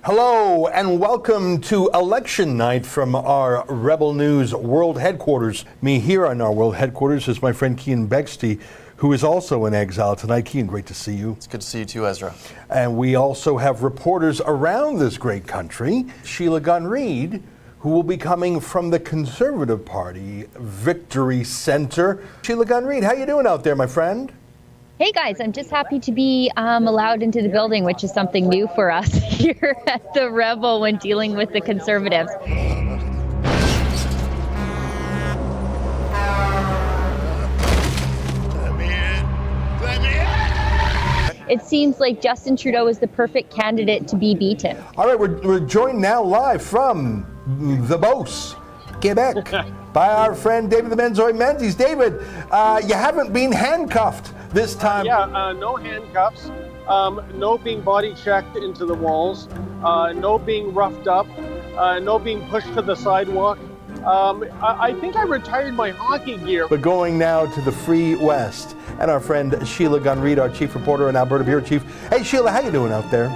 Hello and welcome to election night from our Rebel News World Headquarters. Me here on our World Headquarters is my friend Cian Bexty, who is also in exile tonight. Cian, great to see you. It's good to see you too, Ezra. And we also have reporters around this great country. Sheila Gunn-Reid, who will be coming from the Conservative Party Victory Center. Sheila Gunn-Reid, how you doing out there, my friend? Hey guys, I'm just happy to be allowed into the building, which is something new for us here at the Rebel when dealing with the Conservatives. It seems like Justin Trudeau is the perfect candidate to be beaten. All right, we're joined now live from the Beauce, Quebec, by our friend David the Menzoy Menzies. David, you haven't been handcuffed this time. No handcuffs, no being body checked into the walls, no being roughed up, no being pushed to the sidewalk. I think I retired my hockey gear. But going now to the Free West, and our friend Sheila Gunn-Reid, our chief reporter and Alberta Bureau Chief. Hey Sheila, how you doing out there?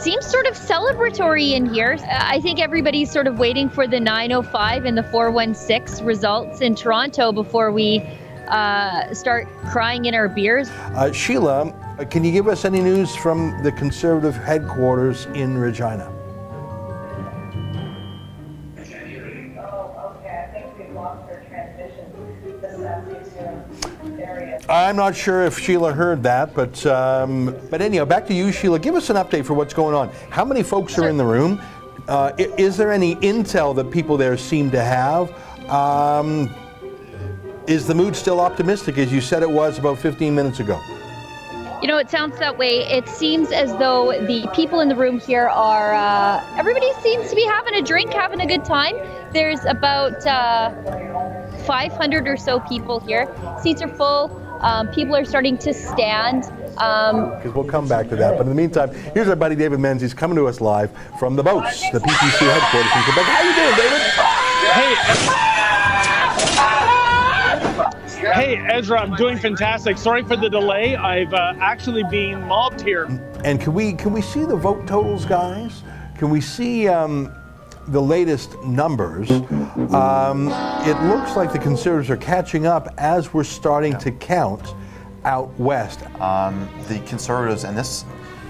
Seems sort of celebratory in here. I think everybody's sort of waiting for the 905 and the 416 results in Toronto before we start crying in our beers. Sheila, can you give us any news from the Conservative headquarters in Regina? I'm not sure if Sheila heard that, but anyhow, back to you, Sheila. Give us an update for what's going on. How many folks are in the room? Is there any intel that people there seem to have? Is the mood still optimistic, as you said it was about 15 minutes ago? You know, it sounds that way. It seems as though the people in the room here are, everybody seems to be having a drink, having a good time. There's about 500 or so people here. Seats are full. People are starting to stand. Because we'll come back to that. But in the meantime, here's our buddy David Menzies coming to us live from the Beauce, the PPC headquarters in Quebec. How you doing, David? Hey, Ezra, I'm doing fantastic. Sorry for the delay. I've actually been mobbed here. And can we see the vote totals, guys? Can we see the latest numbers? It looks like the Conservatives are catching up as we're starting to count out west. The Conservatives, and this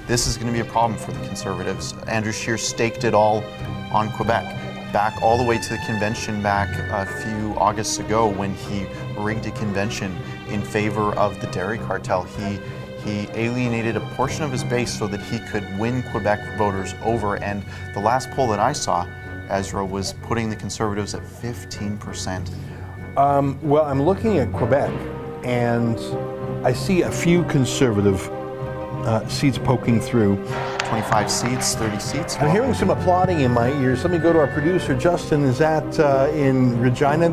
is going to be a problem for the Conservatives. Andrew Scheer staked it all on Quebec, back all the way to the convention back a few Augusts ago when he rigged a convention in favor of the dairy cartel. He alienated a portion of his base so that he could win Quebec voters over, and the last poll that I saw, Ezra, was putting the Conservatives at 15%. Well, I'm looking at Quebec, and I see a few Conservative seats poking through. 25 seats, 30 seats. I'm hearing some applauding in my ears. Let me go to our producer, Justin. Is that in Regina?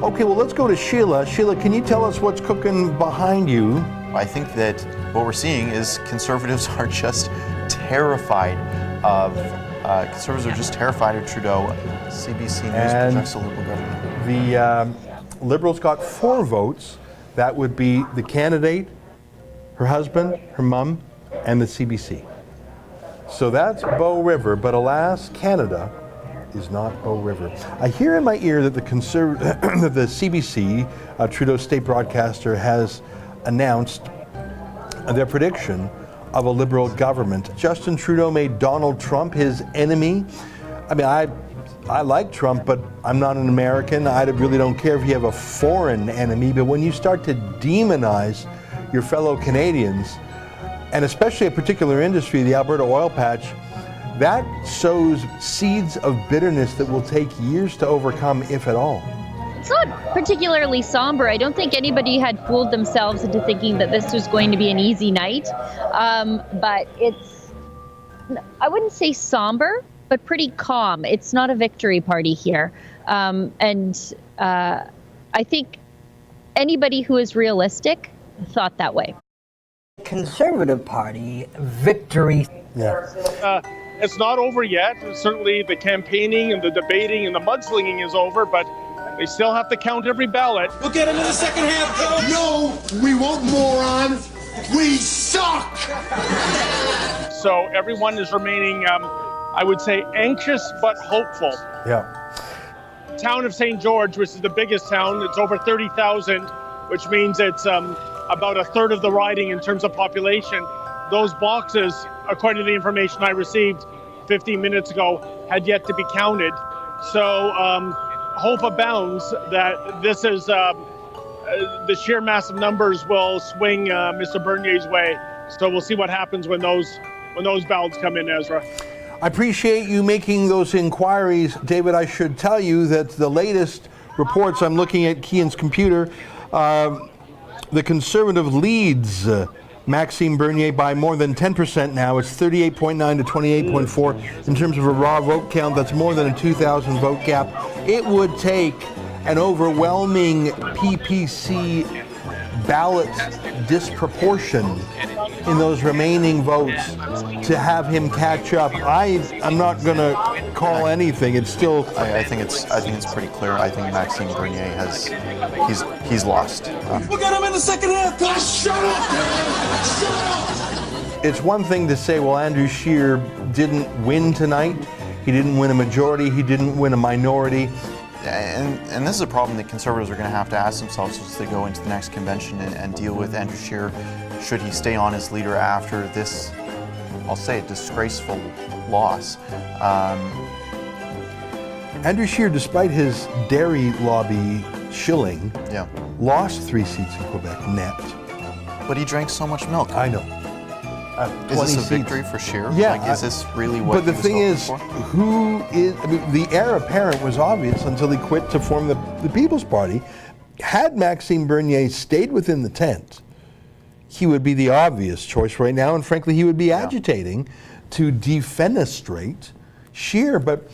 Okay, well, let's go to Sheila. Sheila, can you tell us what's cooking behind you? I think that what we're seeing is Conservatives are just terrified of Trudeau. CBC News projects the Liberal government. The Liberals got 4 votes. That would be the candidate, her husband, her mum, and the CBC. So that's Bow River, but alas, Canada is not Bow River. I hear in my ear that the CBC, Trudeau's state broadcaster, has announced their prediction of a Liberal government. Justin Trudeau made Donald Trump his enemy. I mean, I like Trump, but I'm not an American. I really don't care if you have a foreign enemy, but when you start to demonize your fellow Canadians, and especially a particular industry, the Alberta oil patch, that sows seeds of bitterness that will take years to overcome, if at all. It's not particularly somber. I don't think anybody had fooled themselves into thinking that this was going to be an easy night. But it's, I wouldn't say somber, but pretty calm. It's not a victory party here. And I think anybody who is realistic thought that way. Conservative Party victory. Yeah. It's not over yet. Certainly the campaigning and the debating and the mudslinging is over, but they still have to count every ballot. We'll get into the second half, though. No, we won't, moron. We suck. So everyone is remaining, I would say, anxious but hopeful. Yeah. Town of St. George, which is the biggest town, it's over 30,000, which means it's about a third of the riding in terms of population. Those boxes, according to the information I received 15 minutes ago, had yet to be counted. So hope abounds that this is the sheer massive numbers will swing Mr. Bernier's way. So we'll see what happens when those ballots come in, Ezra. I appreciate you making those inquiries, David. I should tell you that the latest reports, I'm looking at Kean's computer, the Conservative leads Maxime Bernier by more than 10% now. It's 38.9 to 28.4. In terms of a raw vote count, that's more than a 2,000 vote gap. It would take an overwhelming PPC ballot disproportion in those remaining votes to have him catch up. I'm not going to call anything. It's still. I think it's pretty clear. I think Maxime Bernier he's lost. We'll get him in the second half. Guys, shut up! Shut up! It's one thing to say, well, Andrew Scheer didn't win tonight. He didn't win a majority. He didn't win a minority. And this is a problem that Conservatives are going to have to ask themselves as they go into the next convention and deal with Andrew Scheer. Should he stay on as leader after this, I'll say, disgraceful loss? Andrew Scheer, despite his dairy lobby shilling, Yeah. lost 3 seats in Quebec net. But he drank so much milk. I know. Is 20 this a seats. victory for Scheer? Yeah. Like, is this really what But the he was thing hoping is, for? who is, I mean, the heir apparent was obvious until he quit to form the People's Party. Had Maxime Bernier stayed within the tent, he would be the obvious choice right now, and frankly, he would be agitating to defenestrate Scheer. But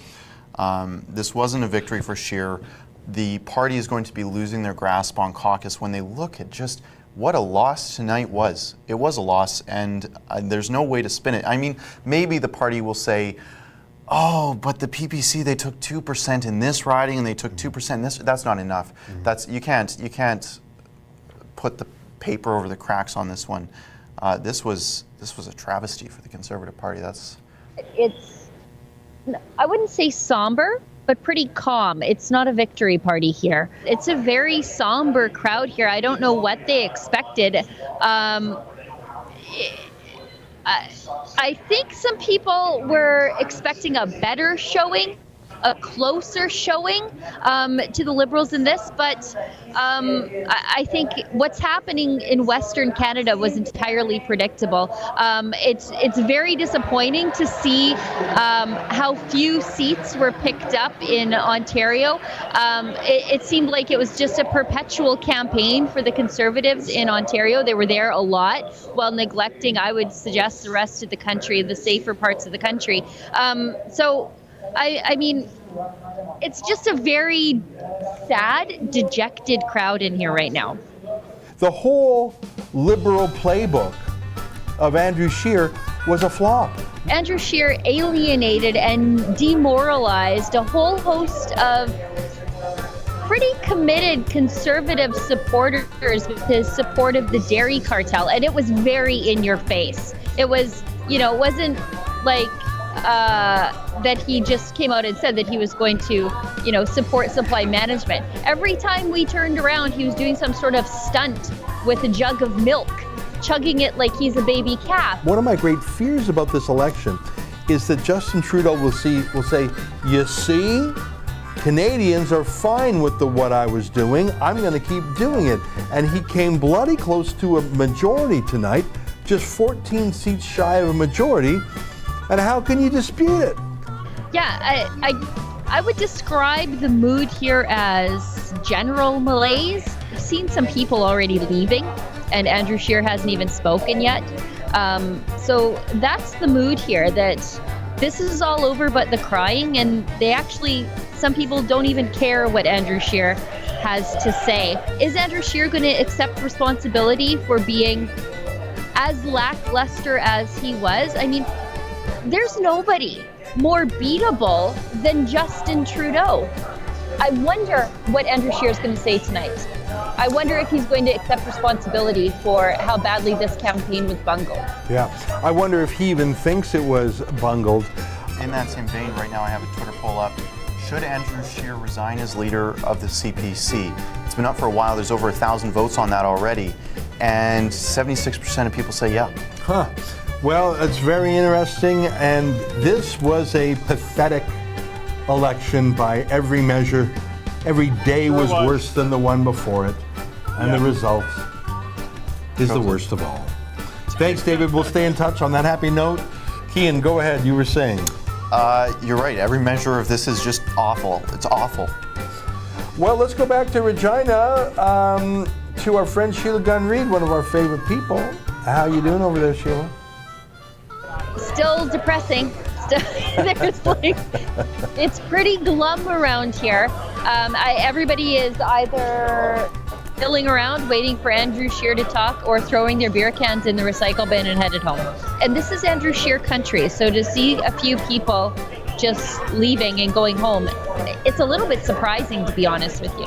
this wasn't a victory for Scheer. The party is going to be losing their grasp on caucus when they look at just what a loss tonight was. It was a loss, and there's no way to spin it. I mean, maybe the party will say, oh, but the PPC, they took 2% in this riding and they took 2% in this. That's not enough. That's you can't put the paper over the cracks on this one. This was a travesty for the Conservative Party. It's, I wouldn't say somber, but pretty calm. It's not a victory party here. It's a very somber crowd here. I don't know what they expected. I think some people were expecting a better showing, a closer showing to the Liberals in this, but I think what's happening in Western Canada was entirely predictable. It's very disappointing to see how few seats were picked up in Ontario. It seemed like it was just a perpetual campaign for the Conservatives in Ontario. They were there a lot while neglecting, I would suggest, the rest of the country, the safer parts of the country. I mean, it's just a very sad, dejected crowd in here right now. the whole Liberal playbook of Andrew Scheer was a flop. Andrew Scheer alienated and demoralized a whole host of pretty committed conservative supporters with his support of the dairy cartel, and it was very in your face. It was, you know, it wasn't like that he just came out and said that he was going to, you know, support supply management. Every time we turned around, he was doing some sort of stunt with a jug of milk, chugging it like he's a baby calf. One of my great fears about this election is that Justin Trudeau will say, you see, Canadians are fine with what I was doing. I'm going to keep doing it. And he came bloody close to a majority tonight, just 14 seats shy of a majority. And how can you dispute it? Yeah, I would describe the mood here as general malaise. I've seen some people already leaving, and Andrew Scheer hasn't even spoken yet. So that's the mood here, that this is all over but the crying, and they actually, some people don't even care what Andrew Scheer has to say. Is Andrew Scheer going to accept responsibility for being as lackluster as he was? I mean, there's nobody more beatable than Justin Trudeau. I wonder what Andrew Scheer is going to say tonight. I wonder if he's going to accept responsibility for how badly this campaign was bungled. Yeah. I wonder if he even thinks it was bungled. In that same vein, right now I have a Twitter poll up. Should Andrew Scheer resign as leader of the CPC? It's been up for a while. There's over 1,000 votes on that already. And 76% of people say yeah. Huh. Well, it's very interesting, and this was a pathetic election by every measure. Every day was worse than the one before it, and the result is the worst of all. Thanks, David. We'll stay in touch on that happy note. Kian, go ahead. You were saying. You're right. Every measure of this is just awful. It's awful. Well, let's go back to Regina, to our friend Sheila Gunn-Reid, one of our favorite people. How you doing over there, Sheila? Still depressing. It's pretty glum around here. Everybody is either milling around waiting for Andrew Scheer to talk or throwing their beer cans in the recycle bin and headed home. And this is Andrew Scheer country, so to see a few people just leaving and going home, it's a little bit surprising, to be honest with you.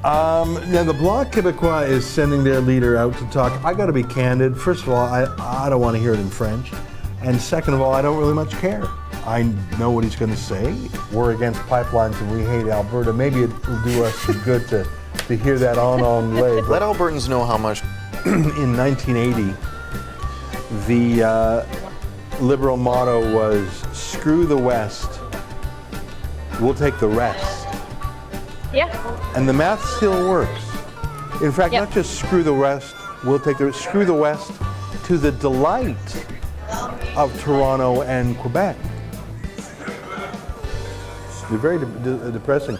Now the Bloc Québécois is sending their leader out to talk. I got to be candid. First of all, I don't want to hear it in French. And second of all, I don't really much care. I know what he's going to say. We're against pipelines and we hate Alberta. Maybe it will do us some good to hear that en anglais. Let Albertans know how much. In 1980, the Liberal motto was, screw the West, we'll take the rest. Yeah. And the math still works. In fact, Yep. not just screw the West, screw the West to the delight of Toronto and Quebec. They're very depressing.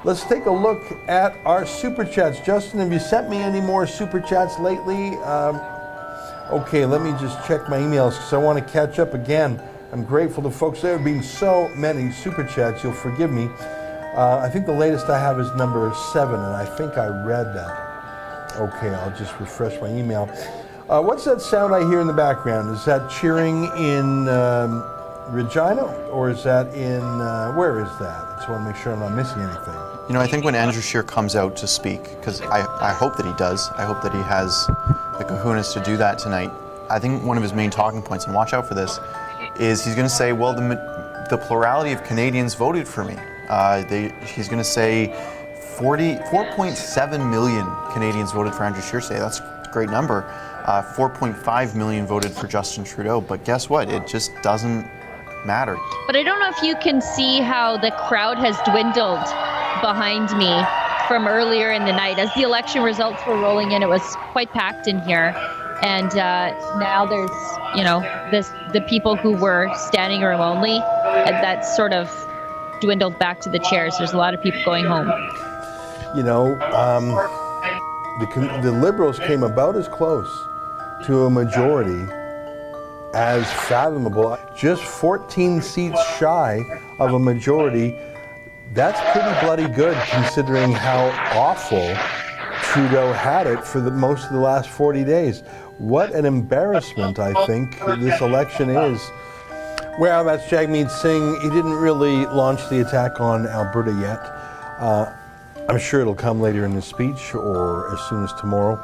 Let's take a look at our super chats. Justin, have you sent me any more super chats lately? Okay, let me just check my emails because I want to catch up again. I'm grateful to folks. There have been so many super chats, you'll forgive me. I think the latest I have is number 7, and I think I read that. Okay, I'll just refresh my email. What's that sound I hear in the background? Is that cheering in Regina, or is that in, where is that? I just want to make sure I'm not missing anything. You know, I think when Andrew Scheer comes out to speak, because I hope that he does, I hope that he has the kahunas to do that tonight. I think one of his main talking points, and watch out for this, is he's going to say, well, the plurality of Canadians voted for me. He's going to say 4.7 million Canadians voted for Andrew Scheer today. That's a great number. 4.5 million voted for Justin Trudeau. But guess what? It just doesn't matter. But I don't know if you can see how the crowd has dwindled behind me from earlier in the night. As the election results were rolling in, it was quite packed in here. And now there's, the people who were standing room only, and that's sort of dwindled back to the chairs. There's a lot of people going home. The Liberals came about as close to a majority as fathomable. Just 14 seats shy of a majority. That's pretty bloody good considering how awful Trudeau had it for most of the last 40 days. What an embarrassment, I think, this election is. Well, that's Jagmeet Singh. He didn't really launch the attack on Alberta yet. I'm sure it'll come later in his speech or as soon as tomorrow.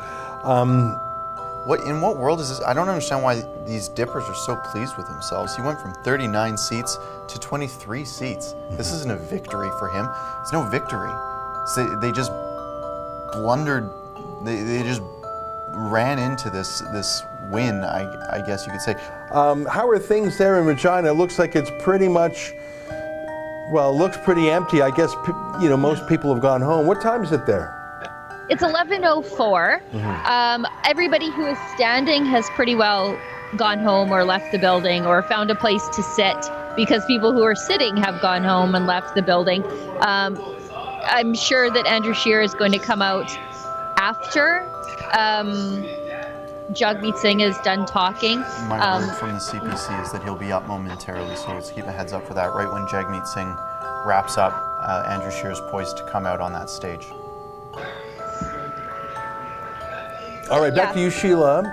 In what world is this? I don't understand why these dippers are so pleased with themselves. He went from 39 seats to 23 seats. This isn't a victory for him. It's no victory. They just blundered. They just ran into this win, I guess you could say. How are things there in Regina? It looks like it's pretty much, well, it looks pretty empty. I guess, most people have gone home. What time is it there? It's 11:04. Everybody who is standing has pretty well gone home or left the building or found a place to sit, because people who are sitting have gone home and left the building. I'm sure that Andrew Scheer is going to come out after Jagmeet Singh is done talking. My word from the CPC is that he'll be up momentarily, so let's keep a heads up for that. Right when Jagmeet Singh wraps up, Andrew Scheer is poised to come out on that stage. All right, back to you, Sheila.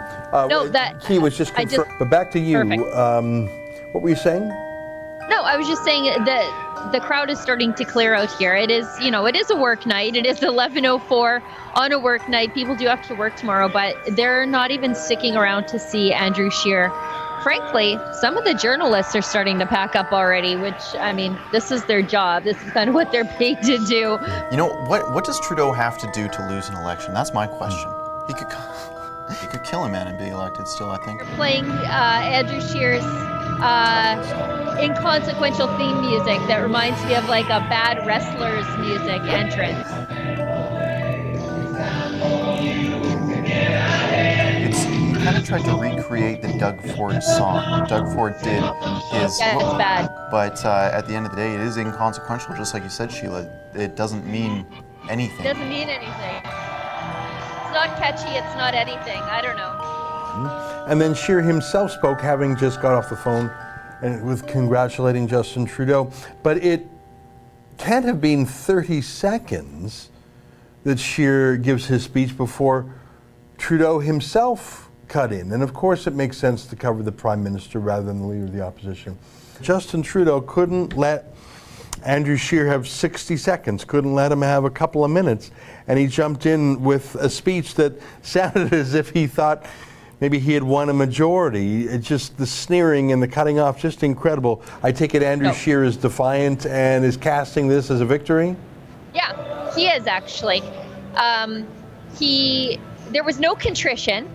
He was just confirmed. But back to you. Perfect. What were you saying? No, I was just saying that the crowd is starting to clear out here. It is, it is a work night. It is 11:04 on a work night. People do have to work tomorrow, but they're not even sticking around to see Andrew Scheer. Frankly, some of the journalists are starting to pack up already, which, this is their job. This is kind of what they're paid to do. What does Trudeau have to do to lose an election? That's my question. He could kill a man and be elected still, I think. Playing Andrew Scheer's inconsequential theme music that reminds me of like a bad wrestler's music entrance. He kind of tried to recreate the Doug Ford song. Doug Ford did his... Yeah, it's bad. But at the end of the day, it is inconsequential, just like you said, Sheila. It doesn't mean anything. It doesn't mean anything. It's not catchy, it's not anything. I don't know. And then Scheer himself spoke, having just got off the phone and with congratulating Justin Trudeau. But it can't have been 30 seconds that Scheer gives his speech before Trudeau himself cut in. And of course it makes sense to cover the Prime Minister rather than the Leader of the Opposition. Justin Trudeau couldn't let Andrew Scheer have 60 seconds, couldn't let him have a couple of minutes. And he jumped in with a speech that sounded as if he thought maybe he had won a majority. It's just the sneering and the cutting off, just incredible. I take it Andrew Scheer is defiant and is casting this as a victory? Yeah, he is actually. There was no contrition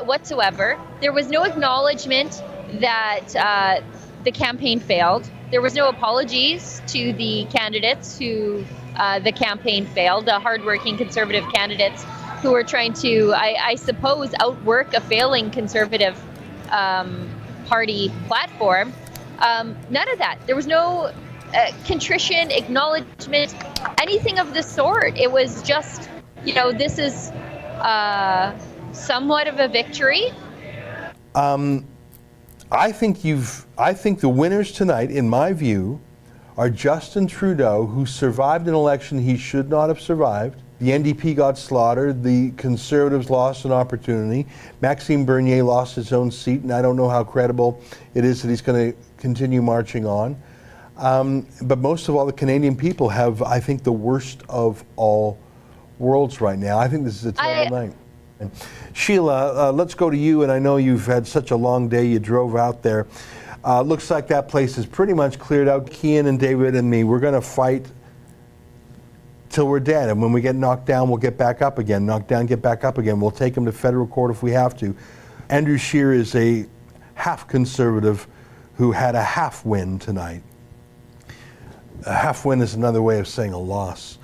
whatsoever. There was no acknowledgement that the campaign failed. There was no apologies to the candidates who the campaign failed, the hardworking Conservative candidates who were trying to, I suppose, outwork a failing Conservative party platform. None of that. There was no contrition, acknowledgement, anything of the sort. It was just, this is somewhat of a victory. I think the winners tonight, in my view, are Justin Trudeau, who survived an election he should not have survived. The NDP got slaughtered. The Conservatives lost an opportunity. Maxime Bernier lost his own seat, and I don't know how credible it is that he's going to continue marching on. But most of all, the Canadian people have, I think, the worst of all worlds right now. I think this is a terrible night. And Sheila, let's go to you, and I know you've had such a long day. You drove out there. Looks like that place is pretty much cleared out. Kian and David and me, we're going to fight till we're dead. And when we get knocked down, we'll get back up again. Knocked down, get back up again. We'll take them to federal court if we have to. Andrew Scheer is a half Conservative who had a half win tonight. A half win is another way of saying a loss.